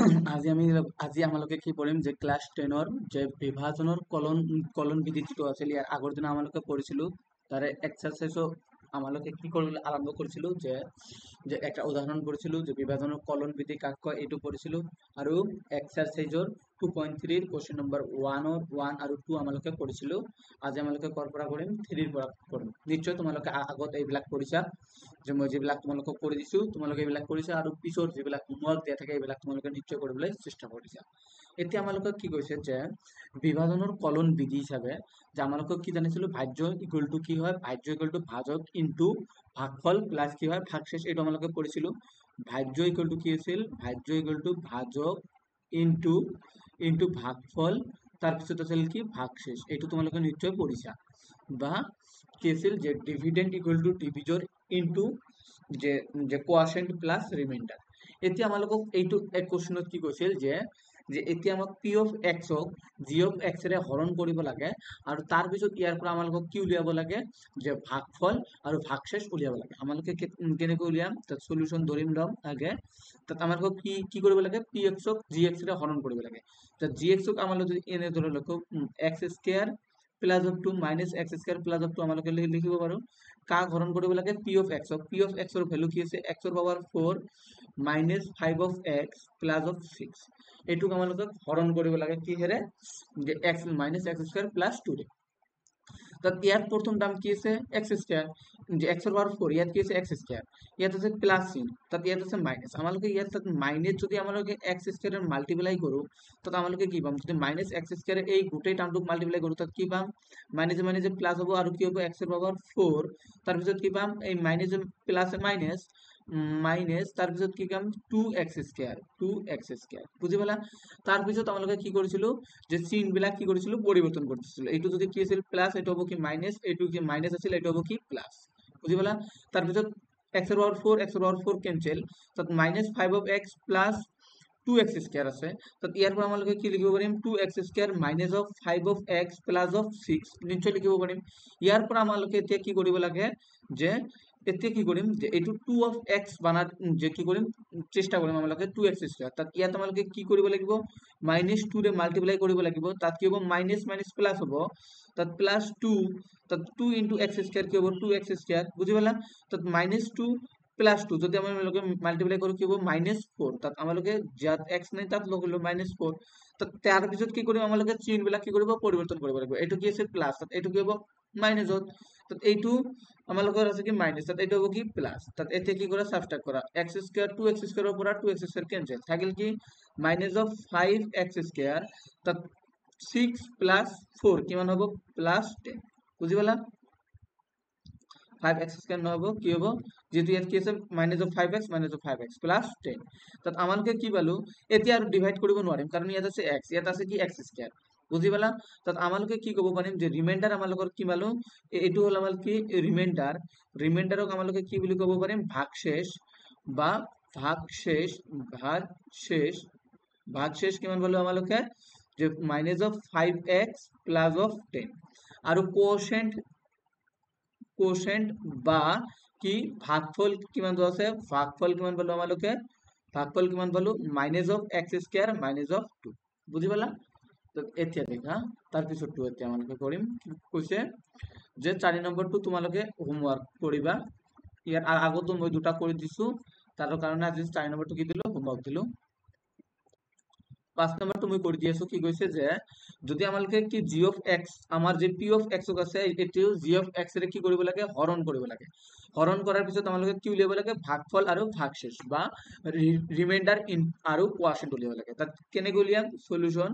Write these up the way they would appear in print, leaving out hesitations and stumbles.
আজি আমালোকে কি কৰিম যে ক্লাছ 10ৰ যে বিভাজনৰ কলন বিধি যিটো আছিল ইয়াৰ আগৰ দিনা আমালোকে কৰিছিলো তাৰে এক্সাৰসাইজো আমালোকে কি কৰিবলৈ আৰম্ভ কৰিছিলো যে যে একটা উদাহৰণ কৰিছিলো যে বিভাজনৰ কলন বিধি কাক কয় এইটো কৰিছিলো আৰু এক্সাৰসাইজৰ 2.3 ৰ কোৱেশ্চন নম্বৰ 1 আৰু 2 আমালোকে কৰিছিলো আজি আমালোকে কৰ পৰা কৰিম 3 ৰ পৰা কৰিম নিশ্চয় তোমালোকে আগত এইবিলাক কৰিছা যে মই যিবিলাক তোমালোকক কৰি দিছো তোমালোকে এইবিলাক কৰিছা আৰু পিছৰ যিবিলাক হোমৱৰ্ক দিয়া থাকে এইবিলাক তোমালোকে নিশ্চয় কৰিবলৈ চেষ্টা কৰিছা এতিয়া আমালোকক কি কৈছে যে বিভাজনৰ কলন বিধি হিচাপে যে আমালোকক কি জানিছিলো ভাজ্য ইকুৱেল টু কি হয় ভাজ্য ইকুৱেল টু ভাজক ইনটু ভাগফল প্লাস কি হয় ভাগশেষ এইটো আমালোকে কৰিছিলো ভাজ্য ইকুৱেল টু কি আছিল ভাজ্য ইকুৱেল টু ভাজক ইনটু ইনটু ভাগফল তাৰপিছত আছিল কি ভাগশেষ এইটো তোমালোকে নিশ্চয় পঢ়িছা বা কি আছিল যে ডিভিডেন্ড ইকুৱেল টু ডিভিজৰ ইনটু যে যে কোয়াশিয়েন্ট প্লাস রিমাইন্ডার এতিয়া আমালোকক এইটো এক কোশ্চেনত কি কৈছিল যে যে এতিয়া আমাক পি অফ এক্স ক জি অফ এক্স ৰে হৰণ কৰিব লাগে আৰু তাৰ পিছত ইয়াৰ পৰা আমালোকক কি উলিয়াব লাগে যে ভাগফল আৰু ভাগশেষ উলিয়াব লাগে আমালোকে কেনেকৈ উলিয়াম তাত সলিউশন ধৰিম লম আগে তাত আমালোকক কি কি কৰিব লাগে পি এক্স ক জি এক্স ৰে হৰণ কৰিব লাগে তাত জি এক্স ক আমালোকে যদি এনে ধৰি লওক x square plus of 2 minus x square plus of 2 আমালোকে লিখিব পাৰো কাক হৰণ কৰিব লাগে পি অফ এক্স ৰ ভ্যালু কি আছে এক্স ৰ power 4 minus 5 of x plus of 6 এইটোক আমালোকে হৰণ কৰিব লাগে কি হেৰে যে x minus x square plus 2 ৰে তাত ইয়াত প্ৰথম দাম কি আছে এক্স স্কয়াৰ যে এক্স ৰ পাৱাৰ 4 ইয়াত কি আছে এক্স স্কয়ার ইয়াত আছে প্লাস চিন তাত ইয়াত আছে মাইনাস আমালোকে ইয়াত তাত মাইনাস যদি আমালোকে এক্স স্কয়ারের মাল্টিপ্লাই কৰো তাত আমালোকে কি পাম যদি মাইনাস এক্স স্কয়াৰেৰ এই গোটেই টাৰ্মটোক মাল্টিপ্লাই কৰো তাত কি পাম মাইনাস মাইনাস প্লাস হ'ব আৰু কি হ'ব এক্স ৰ পাৱাৰ 4 তাৰ পিছত কি পাম এই মাইনাস প্লাস মাইনাস মাইনাস তাৰ পিছত কি পাম 2x স্কয়াৰ বুজি পালা তাৰ পিছত আমালোকে কি কৰিছিলো যে চিন বিলাক কি কৰিছিলো পৰিৱৰ্তন কৰিছিলো এইটো যদি কি আছিল প্লাস এইটো হ'ব কি মাইনাস এইটো কি মাইনাস আছিল এইটো হ'ব কি প্লাস বুজি পালা তাৰ পিছত x ৰ পাৱাৰ 4 কেনসেল তাত minus 5 of x plus 2x square আছে তাত ইয়াৰ পৰা আমালোকে কি লিখিব পাৰিম 2x square minus of 5 of x plus of 6 নিশ্চয় লিখিব পাৰিম ইয়াৰ পৰা আমালোকে এতিয়া কি কৰিব লাগে যে এতিয়া কি কৰিম যে এইটো 2 অফ x বানাৰ যে কি কৰিম চেষ্টা কৰিম আমালোকে 2x স্কয়াৰ তাত ইয়াত আমালোকে কি কৰিব লাগিব মাইনাস 2 ৰে মাল্টিপ্লাই কৰিব লাগিব তাত কি হ'ব মাইনাস মাইনাস প্লাস হ'ব তাত প্লাস 2 তাত 2 ইনটু x স্কয়ার কি হ'ব 2x স্কয়ার বুজি পালা তাত মাইনাস 2 প্লাস 2 যদি আমালোকে মাল্টিপ্লাই কৰো কি হ'ব -4 তাত আমালোকে যাত x নাই তাত লগালো -4 তাত তাৰ পিছত কি কৰিম আমালোকে চিহ্ন বিলাক কি কৰিব পৰিৱৰ্তন কৰিব লাগিব এইটো কি আছে প্লাস তাত এইটো কি হ'ব মাইনাস তাত এইটো আমালোকৰ আছে কি মাইনাস তাত এইটো হ'ব কি প্লাস তাত এতে কি কৰা সাবট্ৰাক্ট কৰা x স্কয়াৰ 2x স্কয়াৰৰ পৰা 2x স্কয়ার কেনসেল থাকিল কি মাইনাস অফ 5x স্কয়ার তাত 6 প্লাস 4 কিমান হ'ব প্লাস 10 বুজি পালা 5x স্কয়ার নহব কি হ'ব যেহেতু ইয়াত কি আছে মাইনাস অফ 5x প্লাস 10 তাত আমালোকে কি পালো এতিয়া আৰু ডিভাইড কৰিব নোৱাৰিম কাৰণ ইয়াত আছে x ইয়াত আছে কি x স্কয়াৰ বুজি পালা তাত আমালোকে কি ক'ব পাৰিম যে ৰিমাইন্ডাৰ আমালোকৰ কি পালো এইটো হল আমাৰ কি ৰিমাইন্ডাৰক আমালোকে কি বুলি ক'ব পাৰিম ভাগশেষ বা ভাগশেষ কিমান পালো আমালোকে যে minus of 5x plus of 10 আৰু কোশেন্ট বা কি ভাগফল কিমান আছে ভাগফল কিমান পালো আমালোকে ভাগফল কিমান পালো minus of x square minus of 2 বুজি পালা তো এতিয়া দেখা তাৰ পিছৰটো এতিয়া আমালোকে কৰিম কৈছে যে 4 নম্বৰটো তোমালোকে হোমৱৰ্ক কৰিবা ইয়াৰ আগতো মই দুটা কৰি দিছো তাৰ কাৰণে আজি 4 নম্বৰটো কি দিলো হোমৱৰ্ক দিলো 5 নম্বৰটো মই কৰি দি আছো কি কৈছে যে যদি আমালোকে কি g of x আমাৰ যে p of x আছে এটো g of x ৰে কি কৰিব লাগে হৰণ কৰিব লাগে হৰণ কৰাৰ পিছত আমালোকে কি উলিয়াব লাগে ভাগফল আৰু ভাগশেষ বা ৰিমাইন্ডাৰ আৰু কোয়াশিয়েন্ট উলিয়াব লাগে তাত কেনেকৈ উলিয়াম সলিউশন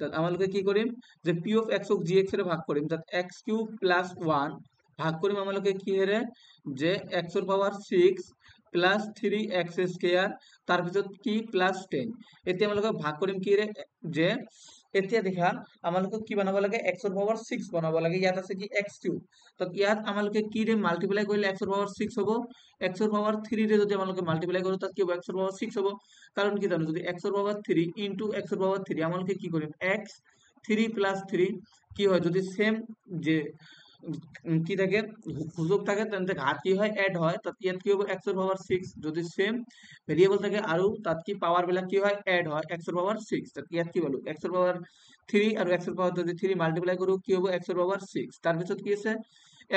তাত আমালোকে কি কৰিম যে p of x ক gx ৰে ভাগ কৰিম তাত x³ + 1 ভাগ কৰিম আমালোকে কি হেৰে যে x ৰ পাৱাৰ 6 প্লাস 3x স্কয়াৰ তাৰ পিছত কি প্লাস 10 এতিয়া আমালোকে ভাগ কৰিম কি ৰে যে এতিয়া দেখা আমালোকে কি বনাব লাগে x ৰ পাৱাৰ 6 বনাব লাগে ইয়াত আছে কি x³ তো ইয়াত আমালোকে কি ৰে মাল্টিপ্লাই কৰিলে x ৰ পাৱাৰ 6 হ'ব x ৰ পাৱাৰ 3 ৰে যদি আমালোকে মাল্টিপ্লাই কৰো তাত কি হ'ব x ৰ পাৱাৰ 6 হ'ব কাৰণ কি জানো যদি x ৰ পাৱাৰ 3 ইনটু x ৰ পাৱাৰ 3 আমালোকে কি কৰিম x 3 + 3 কি হয় যদি সেম যে কি থাকে সূচক থাকে তেন্তে ঘাত কি হয় এড হয়, তাত ইয়াত কি হ'ব x ৰ পাৱাৰ 6, যদি সেম ভেৰিয়েবল থাকে আৰু তাত কি পাৱাৰ বিলাক কি হয় এড হয় x ৰ পাৱাৰ 6, তাত ইয়াত কি পালো x ৰ পাৱাৰ 3 আৰু x ৰ পাৱাৰ যদি 3 মাল্টিপ্লাই কৰো কি হ'ব x ৰ পাৱাৰ 6, তাৰ পিছত কি আছে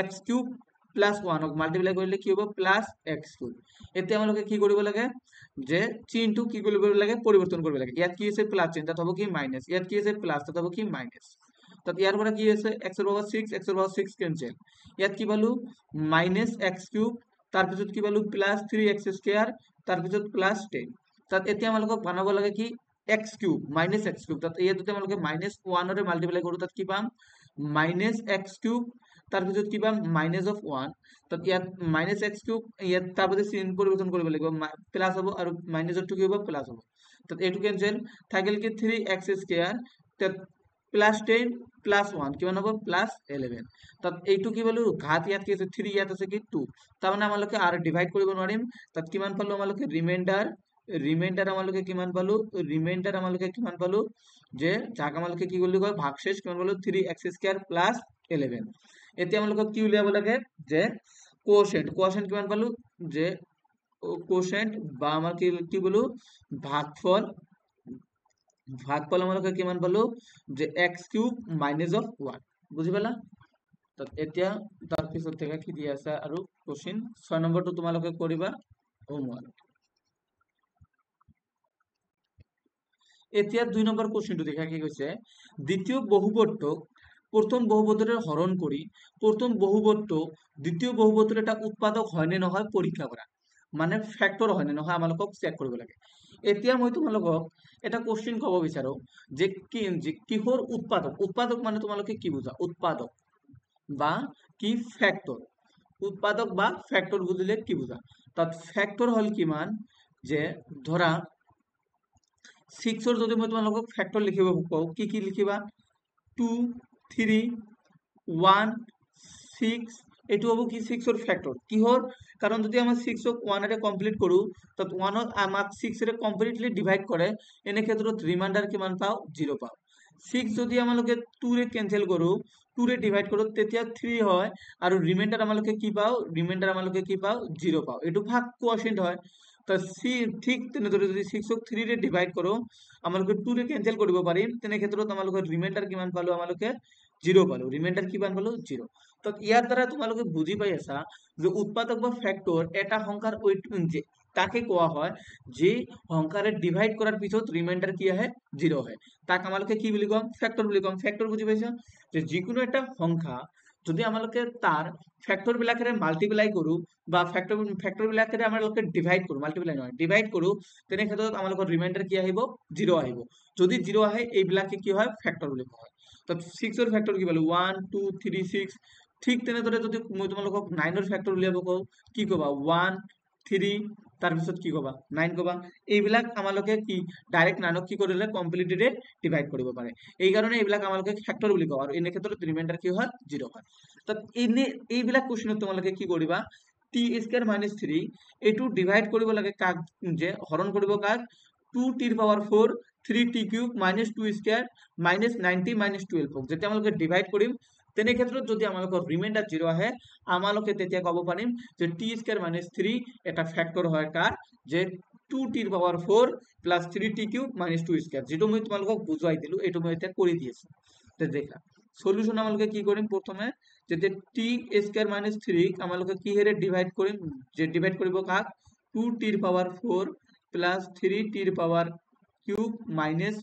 x কিউব প্লাস 1 ক মাল্টিপ্লাই কৰিলে কি হ'ব প্লাস x কিউব। এতিয়া আমালোকে কি কৰিব লাগে যে চিহ্নটো কি কৰিব লাগে পৰিৱৰ্তন কৰিব লাগে, ইয়াত কি আছে প্লাস চিহ্ন তাত হ'ব কি মাইনাস, ইয়াত কি আছে প্লাস তাত হ'ব কি মাইনাস। তাত ইয়াৰ পৰা কি আছে x ৰ পাৱাৰ 6 x ৰ পাৱাৰ 6 কেনসেল, ইয়াত কি পালো মাইনাস x কিউব, তাৰপিছত কি পালো প্লাস 3x স্কয়াৰ, তাৰপিছত প্লাস 10। তাত এতিয়া আমালোকক বনাব লাগে কি x cube minus x cube, তাত ইয়াত যদি আমালোকে মাইনাস 1 ৰে মাল্টিপ্লাই কৰো তাত কি পাম মাইনাস x কিউব, তাৰপিছত কি পাম মাইনাস অফ 1, তাত ইয়াত মাইনাস x কিউব, ইয়াত তাৰপিছত চিহ্ন পৰিৱৰ্তন কৰিব লাগিব প্লাস হ'ব আৰু মাইনাসৰ টু কি হ'ব প্লাস হ'ব, তাত এইটো কেনসেল থাকিল কি 3x স্কয়াৰ, তাত প্লাস 10 প্লাস 1 কিমান হ'ব প্লাস 11, তাত এইটো কি বলো ঘাত ইয়াত কি আছে 3 ইয়াত আছে কি 2, তাৰ মানে আমালোকে আৰু ডিভাইড কৰিব নোৱাৰিম, তাত কিমান পালো আমালোকে ৰিমাইন্ডাৰ আমালোকে কিমান পালো কিমান পালো যে যাক আমালোকে কি বুলি কয় ভাগশেষ কিমান পালো 3x স্কয়াৰ প্লাস 11। এতিয়া আমালোকে কি উলিয়াব লাগে যে কোএফিসিয়েন্ট কিমান পালো যে কোএফিসিয়েন্ট বা আমাৰ কি বলো ভাগফল আমালোকে কিমান পালো যে x কিউব মাইনাস অফ 1, বুঝি পালা। এতিয়া তাৰ পিছত থেকে কি দিয়া আছে আৰু কোশ্চেন 6 নম্বৰটো তোমালোকে কৰিবা হোমৱৰ্ক। এতিয়া 2 নম্বৰ কোশ্চেনটো দেখা কি কৈছে দ্বিতীয় বহুপদক প্ৰথম বহুপদৰে হৰণ কৰি প্ৰথম বহুপদটো দ্বিতীয় বহুপদৰ এটা উৎপাদক হয় নে নহয় পৰীক্ষা কৰা, মানে ফ্যাক্টৰ হয় নে নহয় আমালোকক চেক কৰিব লাগে। এতিয়া মই তোমালোকক এটা কোশ্চেন ক'ব বিচাৰো যে কিহৰ উৎপাদক মানে তোমালোকে কি বুজা উৎপাদক বা কি ফ্যাক্টর, উৎপাদক বা ফ্যাক্টর বুঝলে কি বুঝা, তাত ফ্যাক্টর হল কিমান যে ধৰা 6 ৰ যদি মই তোমালোকক ফ্যাক্টর লিখিব কওঁ কি লিখিবা 2 3 1 6, এইটো হ'ব কি 6 ৰ ফ্যাক্টৰ কিহৰ, কাৰণ যদি আমৰা 6 ক 1 এৰে কমপ্লিট কৰো তাত 1 ত আমাক 6 এৰে কমপ্লিটলি ডিভাইড কৰে, এনে ক্ষেত্ৰত ৰিমাইন্ডাৰ কিমান পাও 0 পাও। 6 যদি আমালোকে 2 ৰে ক্যান্সেল কৰো 2 ৰে ডিভাইড কৰো তেতিয়া 3 হয় আৰু ৰিমাইন্ডাৰ আমালোকে কি পাও 0 পাও, এটো ভাগ কোএফিসিয়েন্ট হয়। তো ঠিক তেনেদৰে যদি 6 ক 3 ৰে ডিভাইড কৰো আমালোকে 2 ৰে ক্যান্সেল কৰিব পাৰিম, তেনে ক্ষেত্ৰত আমালোকে ৰিমাইন্ডাৰ কিমান পালো আমালোকে 0 পালো, ৰিমাইন্ডাৰ কিমান পালো 0। তো ইয়াৰ দ্বাৰা তোমালোকে বুজি পাই আছা যে উৎপাদক বা ফ্যাক্টৰ এটা সংখ্যাৰ যে তাকে কোৱা হয় যে সংখ্যাৰে ডিভাইড কৰাৰ পিছত ৰিমাইন্ডাৰ কি আহে 0 হয়, তাক আমালোকে কি বুলি কম ফ্যাক্টর বুলি কম। ফ্যাক্টর বুজি পাইছা যে যিকোনো এটা সংখ্যা যদি আমালোকে তাৰ ফ্যাক্টৰ বিলাকেৰে মাল্টিপ্লাই কৰো বা ফ্যাক্টৰ বিলাকেৰে আমালোকে ডিভাইড কৰো, মাল্টিপ্লাই নহয় ডিভাইড কৰো, তেনে ক্ষেত্ৰত আমালোকৰ ৰিমাইন্ডাৰ কি আহিব 0 আহিব। যদি 0 আহে এইবিলাকে কি হয় ফ্যাক্টর বুলি কোৱা হয়। তো 6 ৰ ফ্যাক্টৰ কি পালো 1 2 3 6, ঠিক তেনেদৰে যদি মই তোমালোকক 9 ৰ ফ্যাক্টৰ উলিয়াব কওঁ কি কবা 1 3 তাৰপিছত কি কবা 9 কবা, এইবিলাক আমালোকে কি ডাইৰেক্ট 9 কি কৰিলে কমপ্লিটলি ডিভাইড কৰিব পাৰে, এই কাৰণে এইবিলাক আমালোকে ফ্যাক্টৰ বুলি কওঁ আৰু এনে ক্ষেত্ৰত ৰিমাইন্ডাৰ কি হয় 0 হয়। তো এইবিলাক কোশ্চেনত তোমালোকে কি কৰিবা t স্কয়াৰ মাইনাস 3 এইটো ডিভাইড কৰিব লাগে কাক যে হৰণ কৰিব কাক 2 টিৰ power 4 3t cube minus 2 square minus 90 minus 12 যেতিয়া আমালোকে ডিভাইড কৰিম তেনে ক্ষেত্ৰত যদি আমালোকৰ ৰিমাইন্ডাৰ 0 আহে আমালোকে তেতিয়া ক'ব পাৰিম যে t স্কয়াৰ মাইনাস 3 এটা ফ্যাক্টৰ হয় কাৰ যে 2 টিৰ power 4 plus 3t cube minus 2 square, যেটো মই তোমালোকক বুজাই দিলো এইটো মই এতিয়া কৰি দি আছো। তো দেখা সলিউশন আমালোকে কি কৰিম প্ৰথমে যে t স্কয়াৰ মাইনাস 3 আমালোকে কি হেৰে ডিভাইড কৰিম যে ডিভাইড কৰিব কাক 2 টিৰ পাৱাৰ 4 প্লাস 3 টিৰ power cube minus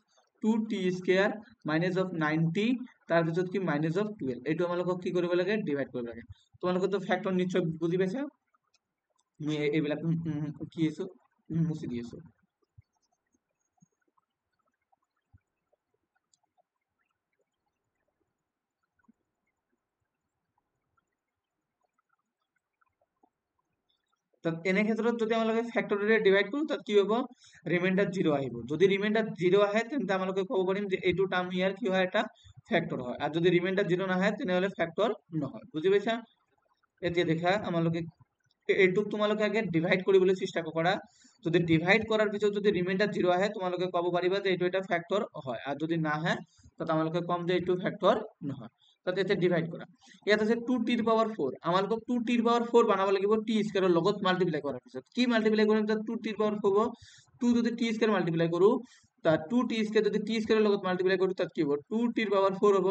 2t square minus of 90 তাৰপিছত কি মাইনাস অফ 12, এইটো আমালোকক কি কৰিব লাগে ডিভাইড কৰিব লাগে। তোমালোকে তো ফ্যাক্টর নিশ্চয় বুজি পাইছা, মই এইবিলাক কি আছো মুছি দি আছো। তাত এনে ক্ষেত্ৰত যদি আমালোকে ফ্যাক্টৰেৰে ডিভাইড কৰো তাত কি হ'ব ৰিমাইন্ডাৰ 0 আহিব, যদি ৰিমাইন্ডাৰ 0 আহে তেন্তে আমালোকে ক'ব পাৰিম যে এইটো টাৰ্ম ইয়াৰ কি হয় এটা ফ্যাক্টর হয়, আর যদি রিমাইন্ডার 0 নাহে তেনেহলে ফ্যাক্টর নহয়, বুজি পাইছা। এতিয়া দেখা আমালোকে এইটোক তোমালোকে আগে ডিভাইড কৰিবলৈ চেষ্টা কৰা, যদি ডিভাইড কৰাৰ পিছত যদি ৰিমাইন্ডাৰ 0 আহে তোমালোকে ক'ব পাৰিবা যে এইটো এটা ফ্যাক্টর হয়, আর যদি না আহে তাত আমালোকে কম যে এইটো ফ্যাক্টর নহয়। তাত এতিয়া ডিভাইড কৰা ইয়াত আছে 2t⁴ আমালোকক 2t⁴ বনাব লাগিব টি স্কয়াৰৰ লগত মাল্টিপ্লাই কৰাৰ পিছত কি মাল্টিপ্লাই কৰিম তাত 2t⁴ হ'ব 2 যদি টি স্কয়াৰ মাল্টিপ্লাই কৰো তাত 2t স্কয়াৰ যদি টি স্কয়াৰৰ লগত মাল্টিপ্লাই কৰো তাত কি হ'ব 2t⁴ হ'ব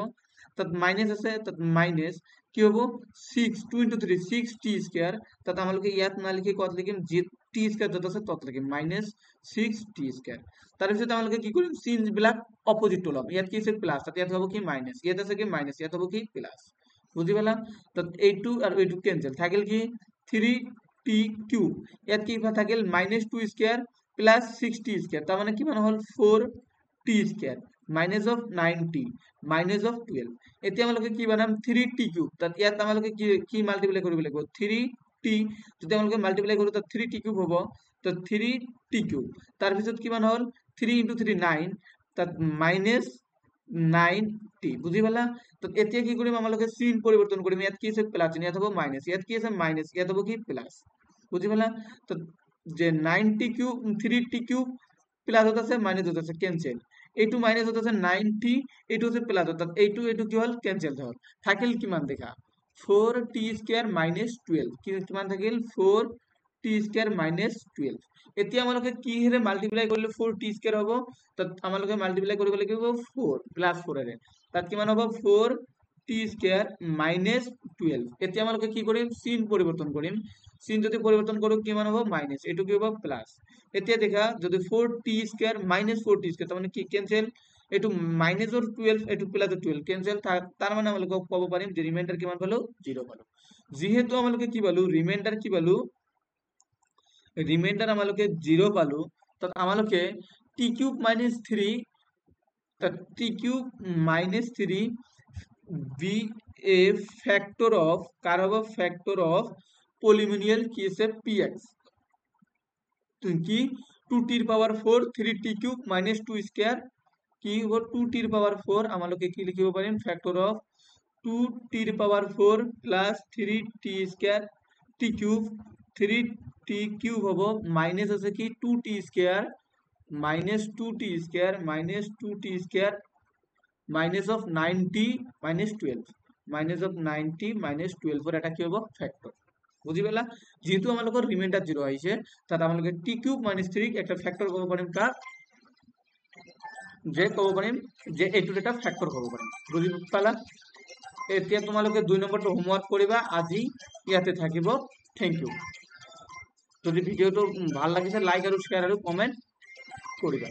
তাত মাইনাস আছে তাত মাইনাস কি হ'ব 6 2 * 3 6t স্কয়ার তাত আমালোকে ইয়াত না লিখি কত লিখিম যে টি স্কয়ার যত আছে তত লিখিম -6t স্কয়ার তার পিছত আমালোকে কি কৰিম চিন বিলাক অপোজিট লম ইয়াত কি আছে প্লাস তাত ইয়াত হ'ব কি মাইনাস ইয়াত আছে কি মাইনাস ইয়াত হ'ব কি প্লাস বুজি পালা তাত এইটো আৰু এইটো কেনসেল থাকিল কি 3t³ ইয়াত কি থাকিল -2 স্কয়ার প্লাস 6t স্কয়ার তার মানে কি মানে হল 4t square minus of 9t minus of 12 এতিয়া আমালোকে কি বানাম 3t³ তাত ইয়াত আমালোকে কি মাল্টিপ্লাই কৰিব লাগিব 3t যদি আমালোকে মাল্টিপ্লাই কৰো তাত 3t³ হ'ব তাত 3t³ তাৰ পিছত কিমান হল 3 * 3 9 তাত -9t বুজি পালা তো এতিয়া কি কৰিম আমালোকে চিন পৰিৱৰ্তন কৰিম ইয়াত কি আছে প্লাস ইয়াত হ'ব মাইনাস ইয়াত কি আছে মাইনাস ইয়াত হ'ব কি প্লাস বুজি পালা তো যে 9t³ 3t³ প্লাস হতে আছে মাইনাস হতে আছে ক্যান্সেল এইটো মাইনাস হতে আছে 9t এইটো আছে প্লাস অর্থাৎ এইটো কি হল ক্যান্সেল হল থাকিল কিমান দেখা 4t² - 12 কিমান থাকিল 4t² - 12 এতিয়া আমালোকে কি হেৰে মাল্টিপ্লাই কৰিলে 4t² হ'ব তাত আমালোকে মাল্টিপ্লাই কৰিব লাগিব 4 + 4 এৰে তাত কিমান হ'ব 4t² - 12 এতিয়া আমালোকে কি কৰিম চিন পৰিৱৰ্তন কৰিম চিন যদি পৰিৱৰ্তন কৰো কিমান হ'ব মাইনাস এটো কি হ'ব প্লাস এতিয়া দেখা যদি 4t² - 4t² তার মানে কি ক্যান্সেল এটু -12 এটু +12 ক্যান্সেল তার মানে আমালোকে পাবো পারিম যে রিমাইন্ডার কিমান পালো 0 পালো যেহেতু আমালোকে কি পালো রিমাইন্ডার কি পালো রিমাইন্ডার আমালোকে 0 পালো তো আমালোকে t³ - 3 তা t³ - 3 be a factor of কার হবে ফ্যাক্টর অফ পলিনোমিয়াল কি আছে px কি 2t⁴ 3t³ - 2 স্কয়ার কি হবে 2t⁴ আমালোকে কি লিখিব পারিম factor of 2t⁴ plus 3t square t³ 3t³ হবে মাইনাস আছে কি 2t square -2t square -2t square minus of 9t - 12 minus of 9t - 12 এর এটা কি হবে ফ্যাক্টর বুঝি পেলা যেহেতু আমালোকৰ ৰিমাইন্ডাৰ 0 আইছে তাত আমালোকে t³ - 3 একটা ফ্যাক্টৰ কব পাৰিম কাৰ যে কব পাৰিম যে এইটোৰ এটা ফ্যাক্টৰ কব পাৰিম বুঝি পালা এতিয়া তোমালোকে 2 নম্বৰটো হোমৱৰ্ক কৰিবা আজি ইয়াতে থাকিব থ্যাংক ইউ যদি ভিডিওটো ভাল লাগিছে লাইক আৰু শেয়াৰ আৰু কমেন্ট কৰিবা